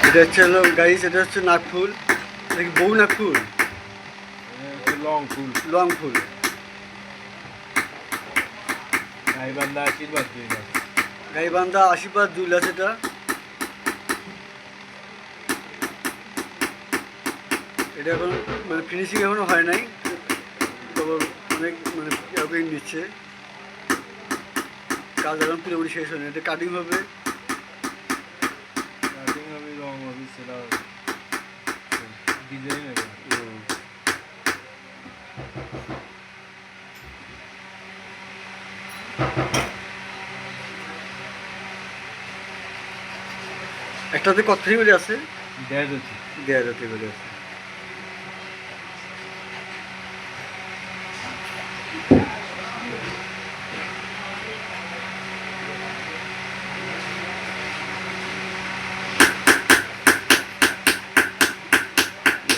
এটা হচ্ছে হলো গাইস, এটা হচ্ছে নাকফুল, নাকি বউ নাকফুল, লং ফুল। লং ফুল। গাইবান্ধা আশীর্বাদ জুয়েলার্স। গাইবান্ধা আশীর্বাদ জুয়েলার্স। এটা এখন মানে ফিনিশিং এখনো হয় নাই, তবে অনেক মানে ইয়ারপিং নিচ্ছে, কাজ এখন পুরোপুরি শেষ হয়নি। এটা কাটিং হবে, কাটিং হবে, রং হবে, সেটা ডিজাইন হবে। একটাতে কত থেকে আছে? 1.5 দেড় রাতে করে আছে।